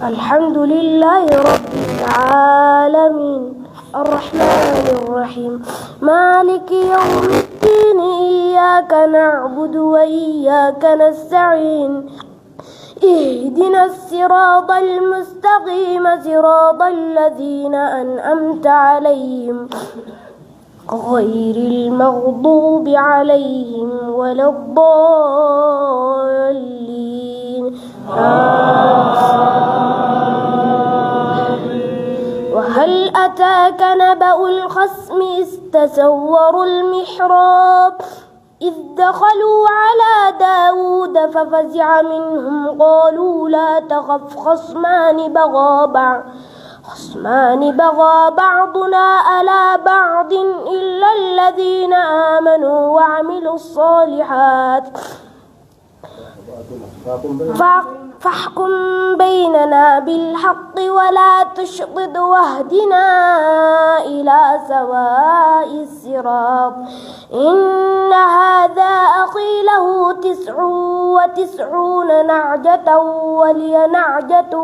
الحمد لله رب العالمين الرحمن الرحيم مالك يوم الدين إياك نعبد وإياك نستعين اهدنا الصراط المستقيم صراط الذين أنعمت عليهم غير المغضوب عليهم ولا الضالين وهل أتاك نبأ الخصم إذ تسوروا المحراب إذ دخلوا على داود ففزع منهم قالوا لا تخف خصمان بغى بعضنا على بعض إلا الذين آمنوا وعملوا الصالحات فاحكم بيننا بالحق ولا تشطط واهدنا إلى سواء الصراط إن هذا أخي له 99 نعجة ولي نعجة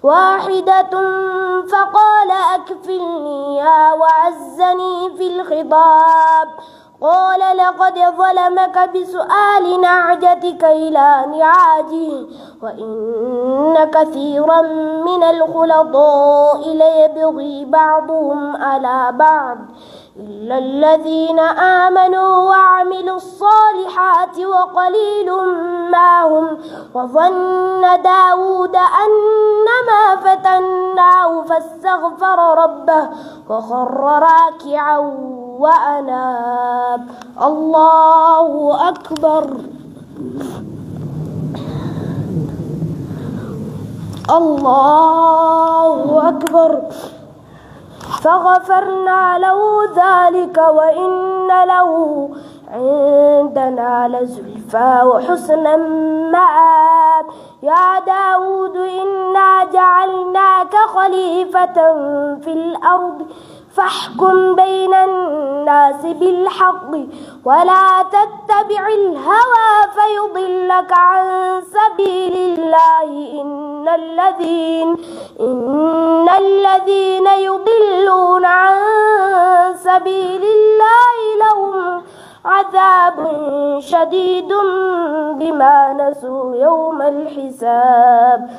واحدة فقال أكفلنيها وعزني في الخطاب قال لقد ظلمك بسؤال نعجتك إلى نعاجه وإن كثيرا من الخلطاء ليبغي بعضهم على بعض إلا الذين آمنوا وعملوا الصالحات وقليل ما هم وظن داود أنما فتناه فاستغفر ربه وخر راكعا وأناب الله أكبر الله أكبر فغفرنا له ذلك وإن له عندنا لزلفى وحسن مآب يا داود إنا جعلناك خليفة في الأرض فاحكم بين الناس بالحق ولا تتبع الهوى فيضلك عن سبيل الله إن الذين يضلون عن سبيل الله لهم عذاب شديد بما نسوا يوم الحساب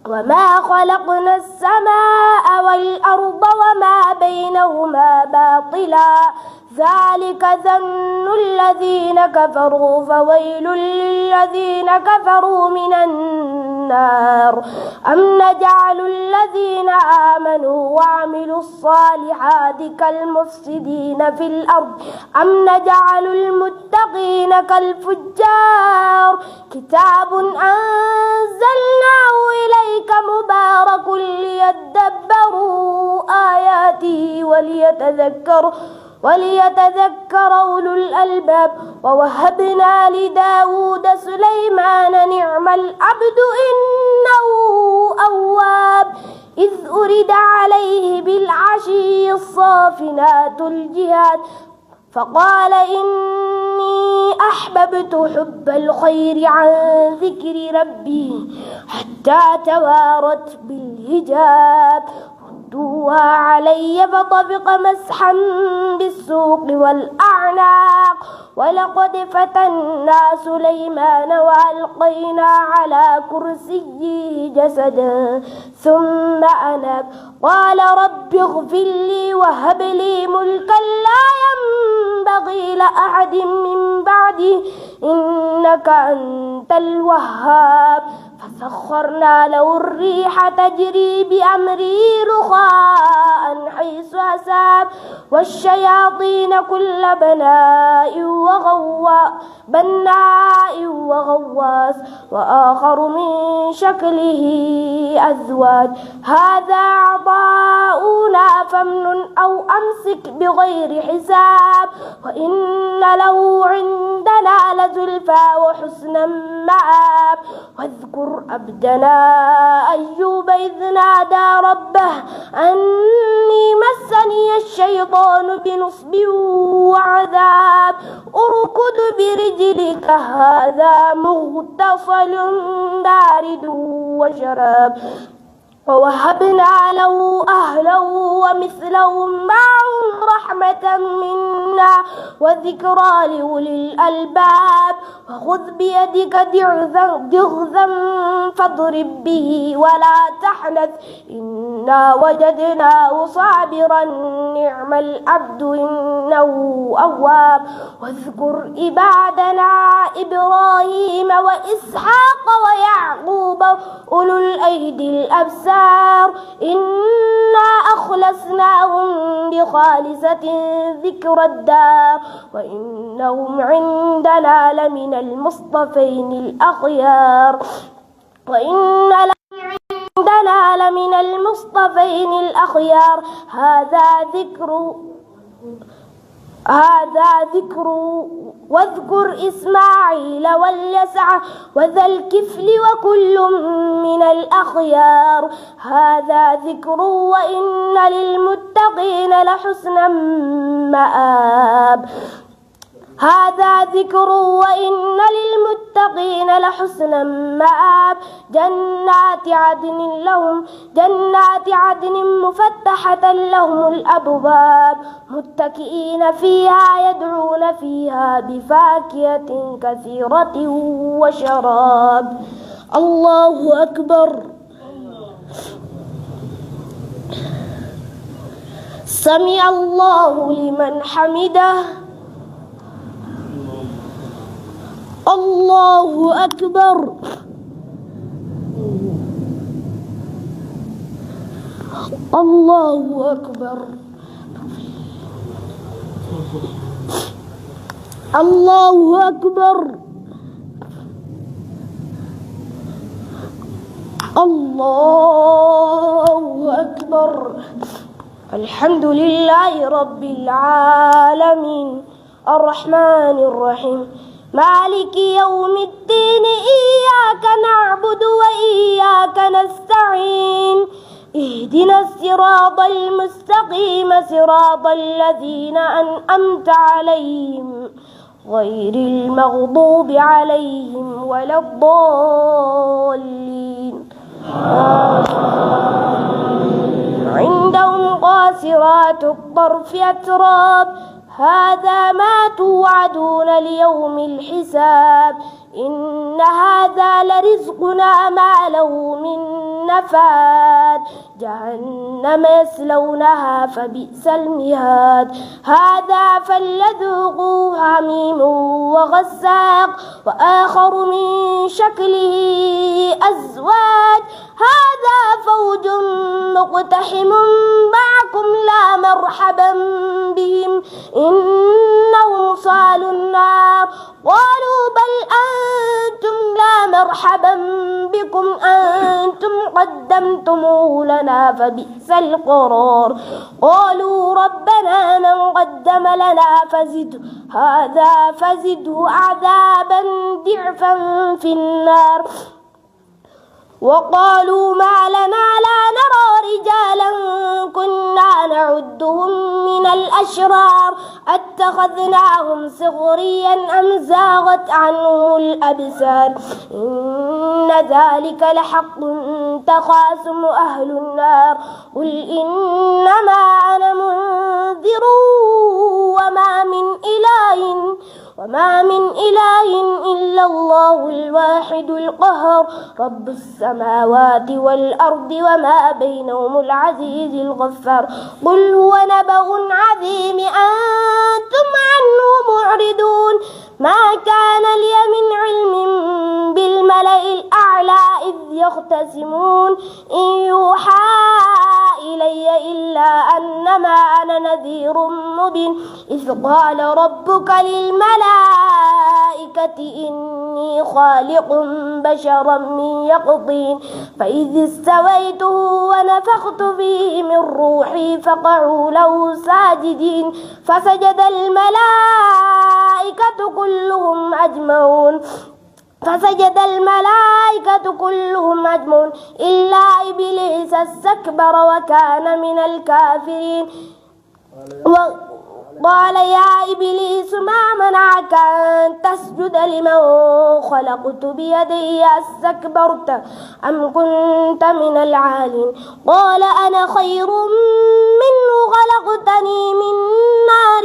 وما خلقنا السماء والأرض وما بينهما باطلا ذلك ظن الذين كفروا فويل للذين كفروا من النار أم نجعل الذين آمنوا وعملوا الصالحات كالمفسدين في الأرض أم نجعل المتقين كالفجار كتاب أنزلناه إليك مبارك ليدبروا آياته وليتذكر أولو الألباب ووهبنا لداود سليمان نعم العبد إنه أواب إذ أرد عليه بالعشي الصافنات الجهاد فقال إني أحببت حب الخير عن ذكر ربي حتى توارت بالحجاب ردوها علي فطفق مسحا بالسوق والأعناق ولقد فتنا سليمان وألقينا على كرسيه جسدا ثم أناب قال رب اغفر لي وهب لي ملكا لا ينبغي لأحد من بعدي إنك أنت الوهاب فسخرنا له الريح تجري بأمره رخاء حيث أصاب والشياطين كل بناء وغواص وآخر من شكله أزواج هذا عطاؤنا فامنن أو أمسك بغير حساب وإن له عندنا لزلفى وحسن مآب واذكر عبدنا أيوب إذ نادى ربه أني مسني الشيطان بنصب وعذاب اركض برجلك هذا مغتسل بارد وشراب ووهبنا له أهلا ومثلهم معهم رحمة منا وذكرى لأولي الألباب وخذ بيدك ضغثا فاضرب به ولا تحنث إنا وجدناه صابرا نعم العبد إنه أواب واذكر عبادنا إبراهيم وإسحاق ويعقوب أولو الأيدي الأبصار إنا أخلصناهم بخالصة ذكر الدار وإنهم عندنا لمن المصطفين الأخيار عندنا لمن المصطفين الأخيار هذا ذكر واذكر إسماعيل واليسع وذا الكفل وكل من الأخيار هذا ذكر وإن للمتقين لحسن مآب هذا ذكر وإن للمتقين لحسن مآب جنات عدن مفتحة لهم الأبواب متكئين فيها يدعون فيها بفاكهة كثيرة وشراب الله أكبر سمع الله لمن حمده الله أكبر الله أكبر الله أكبر الله أكبر الحمد لله رب العالمين الرحمن الرحيم مالك يوم الدين إياك نعبد وإياك نستعين اهدنا الصراط المستقيم صراط الذين أنعمت عليهم غير المغضوب عليهم ولا الضالين عندهم قاصرات الطرف أتراب هذا ما توعدون ليوم الحساب إن هذا لرزقنا ما له من نفاد جهنم يصلونها فبئس المهاد هذا فليذوقوه حميم وغساق وآخر من شكله أزواج هذا فوج مقتحم معكم لا مرحبا بهم إنهم صالوا النار قالوا بل أنتم لا مرحبا بكم أنتم قدمتموه لنا فبئس القرار قالوا ربنا من قدم لنا فزده عذابا ضعفا في النار وقالوا ما لنا لا نرى رجالا كنا نعدهم من الأشرار اتخذناهم سخريا أم زاغت عنهم الأبصار إن ذلك لحق تخاصم أهل النار قل إنما أنا منذر وما من إله إلا الله الواحد القهار رب السماوات والأرض وما بينهم العزيز الغفار قل هو نبأ عظيم أنتم عنه معرضون ما كان لي من علم بالملأ الأعلى إذ يختصمون إن يوحى إلي إلا أنما أنا نذير مبين إذ قال ربك للملائكة إني خالق بشرا من يقطين فإذ استويته ونفخت فيه من روحي فقعوا له ساجدين فسجد الملائكة كلهم أجمعون فسجد الملائكة الملائكة كلهم أجمعون إلا إبليس استكبر وكان من الكافرين قال يا إبليس ما منعك أن تسجد لمن خلقت بيدي أستكبرت أم كنت من العالين قال أنا خير منه خلقتني من نار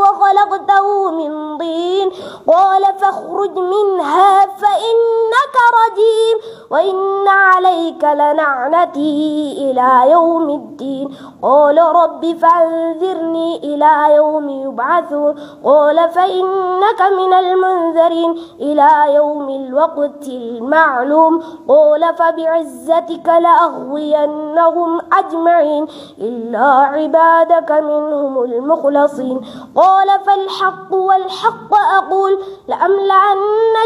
وخلقته من طين قال فاخرج منها فإنك رجيم وإن عليك لنعنتي إلى يوم الدين قال رب فأنذرني إلى يوم يبعثون قال فإنك من المنذرين إلى يوم الوقت المعلوم قال فبعزتك لأغوينهم أجمعين إلا عبادك منهم المخلصين قال فالحق والحق أقول لأملأن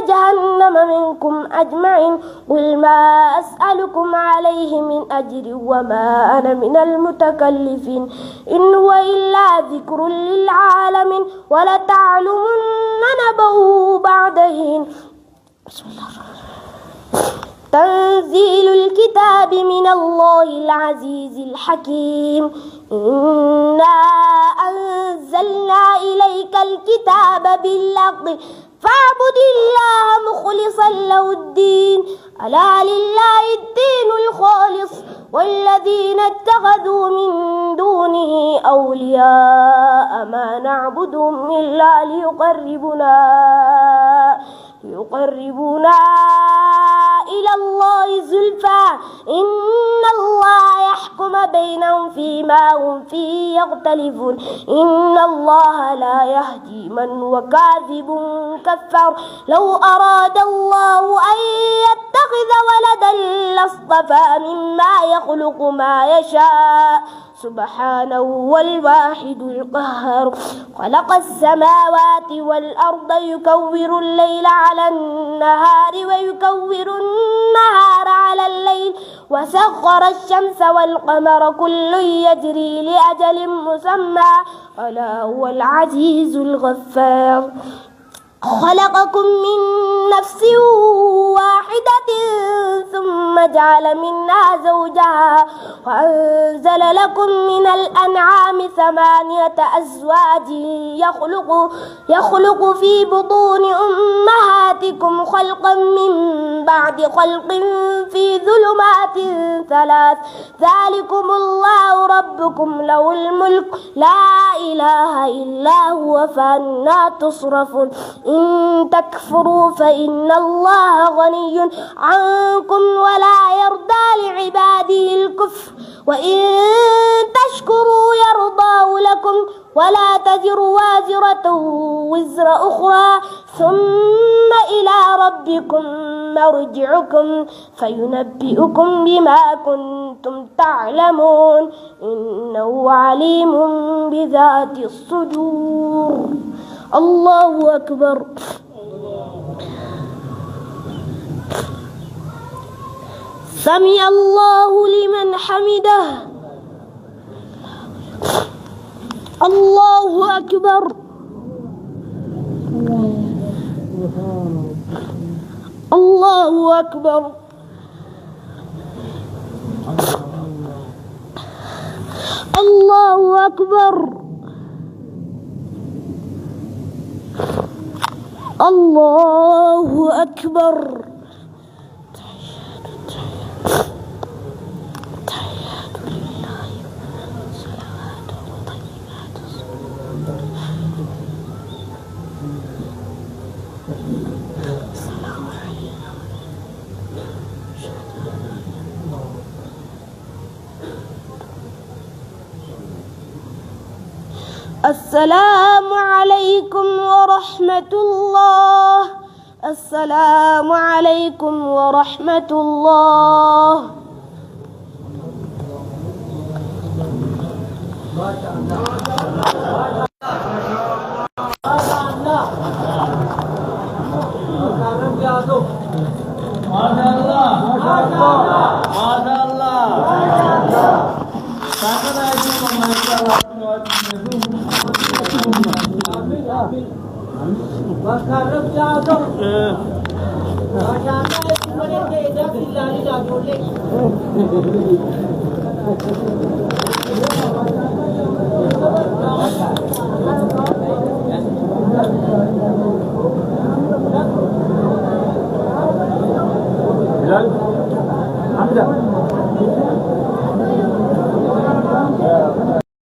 جهنم منكم أجمعين قل ما أسألكم عليه من أجر وما أنا من المتكلفين إن هو إلا ذكر للعالمين ولتعلمن نبأه بعد حين بسم الله الرحمن الرحيم تنزيل الكتاب من الله العزيز الحكيم إنا أنزلنا إليك الكتاب بالحق فاعبد الله مخلصا له الدين ألا لله الدين الخالص والذين اتخذوا من دونه أولياء ما نعبدهم إلا ليقربونا إلى الله زلفى إن الله يحكم بينهم فيما هم فيه يختلفون إن الله لا يهدي من هو كاذب كفار لو أراد الله أن يتخذ ولدا لاصطفى مما يخلق ما يشاء سبحانه هو الواحد القهار خلق السماوات والأرض يكور الليل على النهار ويكور النهار على الليل وسخر الشمس والقمر كل يجري لأجل مسمى ألا هو العزيز الغفار خلقكم من نفس واحدة ثم جعل منها زوجها وأنزل لكم من الأنعام 8 أزواج يخلق في بطون أمهاتكم خلقا من بعد خلق في ظلمات 3 ذلكم الله ربكم له الملك لا إله إلا هو فأنى تصرفون إن تكفروا فإن الله غني عنكم ولا يرضى لعباده الكفر وإن تشكروا يرضاه لكم ولا تزر وازرة وزر أخرى ثم إلى ربكم مرجعكم فينبئكم بما كنتم تعلمون إنه عليم بذات الصدور الله أكبر سمع الله لمن حمده الله أكبر الله أكبر الله أكبر الله أكبر تحيات لله صلوات وطيبات السلام عليكم السلام عليكم ورحمة الله السلام عليكم ورحمة الله Hamza.